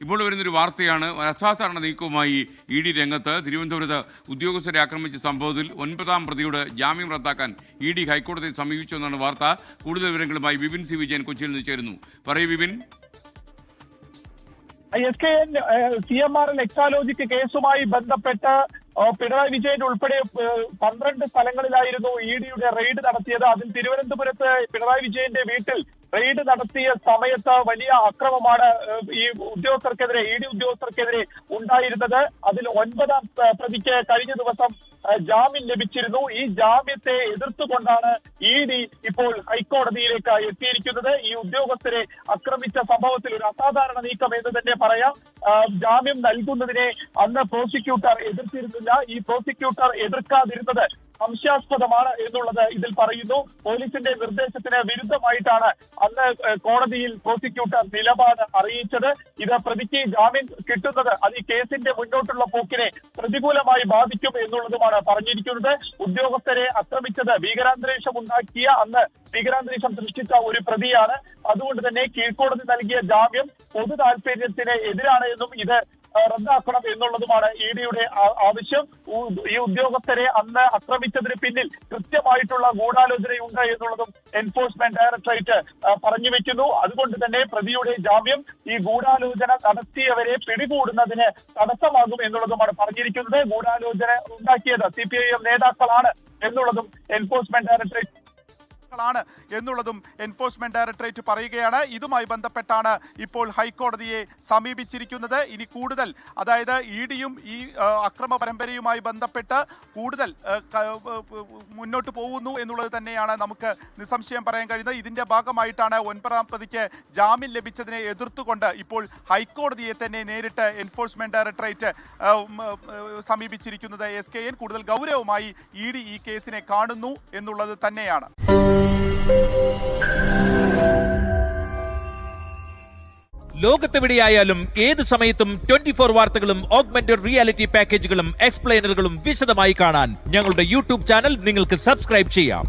ഇപ്പോൾ വരുന്നൊരു വാർത്തയാണ്. അസാധാരണ നീക്കവുമായി ഇ ഡി രംഗത്ത്. തിരുവനന്തപുരത്ത് ഉദ്യോഗസ്ഥരെ ആക്രമിച്ച സംഭവത്തിൽ 9ാം പ്രതിയുടെ ജാമ്യം റദ്ദാക്കാൻ ഇ ഡി ഹൈക്കോടതിയെ സമീപിച്ചു എന്നാണ് വാർത്ത. കൂടുതൽ വിവരങ്ങളുമായി വിപിൻ സി വിജയൻ കൊച്ചിയിൽ നിന്ന് ചേരുന്നു. പറയൂ വിപിൻ. SKN CMRL എക്സാലോജിക് കേസുമായി ബന്ധപ്പെട്ട് പിണറായി വിജയൻ ഉൾപ്പെടെ 12 സ്ഥലങ്ങളിലായിരുന്നു ഇ ഡിയുടെ റെയ്ഡ് നടത്തിയത്. അതിൽ തിരുവനന്തപുരത്ത് പിണറായി വിജയന്റെ വീട്ടിൽ റെയ്ഡ് നടത്തിയ സമയത്ത് വലിയ അക്രമമാണ് ഈ ഉദ്യോഗസ്ഥർക്കെതിരെ, ഇ ഡി ഉദ്യോഗസ്ഥർക്കെതിരെ ഉണ്ടായിരുന്നത്. അതിൽ 9ാം പ്രതിക്ക് കഴിഞ്ഞ ദിവസം ജാമ്യം ലഭിച്ചിരുന്നു. ഈ ജാമ്യത്തെ എതിർത്തുകൊണ്ടാണ് ഇ ഡി ഇപ്പോൾ ഹൈക്കോടതിയിലേക്ക് എത്തിയിരിക്കുന്നത്. ഈ ഉദ്യോഗസ്ഥരെ ആക്രമിച്ച സംഭവത്തിൽ ഒരു അസാധാരണ നീക്കം എന്ന് തന്നെ പറയാം. ജാമ്യം നൽകുന്നതിനെ അന്ന് പ്രോസിക്യൂട്ടർ എതിർത്തിരുന്നില്ല. ഈ പ്രോസിക്യൂട്ടർ എതിർക്കാതിരുന്നത് സംശയാസ്പദമാണ് എന്നുള്ളത് ഇതിൽ പറയുന്നു. പോലീസിന്റെ നിർദ്ദേശത്തിന് വിരുദ്ധമായിട്ടാണ് അന്ന് കോടതിയിൽ പ്രോസിക്യൂട്ടർ നിലപാട് അറിയിച്ചത്. ഇത് പ്രതിക്ക് ജാമ്യം കിട്ടുന്നത് അത് ഈ കേസിന്റെ മുന്നോട്ടുള്ള പോക്കിനെ പ്രതികൂലമായി ബാധിക്കും എന്നുള്ളതുമാണ് പറഞ്ഞിരിക്കുന്നത്. ഉദ്യോഗസ്ഥരെ ആക്രമിച്ചത് ഭീകരാന്തരീക്ഷം ഉണ്ടാക്കിയ, അന്ന് ഭീകരാന്തരീക്ഷം സൃഷ്ടിച്ച ഒരു പ്രതിയാണ്. അതുകൊണ്ട് തന്നെ കീഴ്ക്കോടതി നൽകിയ ജാമ്യം പൊതു താൽപര്യത്തിന് എതിരാണ് എന്നും ഇത് റദ്ദാക്കണം എന്നുള്ളതുമാണ് ഇ ഡിയുടെ ആവശ്യം. ഈ ഉദ്യോഗസ്ഥരെ അന്ന് ആക്രമിച്ചതിന് പിന്നിൽ കൃത്യമായിട്ടുള്ള ഗൂഢാലോചനയുണ്ട് എന്നുള്ളതും എൻഫോഴ്സ്മെന്റ് ഡയറക്ടറേറ്റ് പറഞ്ഞു വെക്കുന്നു. അതുകൊണ്ട് തന്നെ പ്രതിയുടെ ജാമ്യം ഈ ഗൂഢാലോചന നടത്തിയവരെ പിടികൂടുന്നതിന് തടസ്സമാകും എന്നുള്ളതുമാണ് പറഞ്ഞിരിക്കുന്നത്. ഗൂഢാലോചന ഉണ്ടാക്കിയത് CPIM നേതാക്കളാണ് എന്നുള്ളതും എൻഫോഴ്സ്മെന്റ് ഡയറക്ടറേറ്റ് പറയുകയാണ്. ഇതുമായി ബന്ധപ്പെട്ടാണ് ഇപ്പോൾ ഹൈക്കോടതിയെ സമീപിച്ചിരിക്കുന്നത്. ഇനി കൂടുതൽ, അതായത് ഇ ഡിയും ഈ അക്രമ പരമ്പരയുമായി ബന്ധപ്പെട്ട് കൂടുതൽ മുന്നോട്ട് പോകുന്നു എന്നുള്ളത് തന്നെയാണ് നമുക്ക് നിസ്സംശയം പറയാൻ കഴിയുന്നത്. ഇതിന്റെ ഭാഗമായിട്ടാണ് 9ാം പ്രതിക്ക് ജാമ്യം ലഭിച്ചതിനെ എതിർത്തുകൊണ്ട് ഇപ്പോൾ ഹൈക്കോടതിയെ തന്നെ നേരിട്ട് എൻഫോഴ്സ്മെന്റ് ഡയറക്ടറേറ്റ് സമീപിച്ചിരിക്കുന്നത്. SKN കൂടുതൽ ഗൗരവമായി ഇ ഡി ഈ കേസിനെ കാണുന്നു എന്നുള്ളത് തന്നെയാണ്. ലോകത്തെവിടെയായാലും ഏത് സമയത്തും 24 വാർത്തകളും ഓഗ്മെന്റഡ് റിയാലിറ്റി പാക്കേജുകളും എക്സ്പ്ലെയിനറുകളും വിശദമായി കാണാൻ ഞങ്ങളുടെ യൂട്യൂബ് ചാനൽ നിങ്ങൾക്ക് സബ്സ്ക്രൈബ് ചെയ്യാം.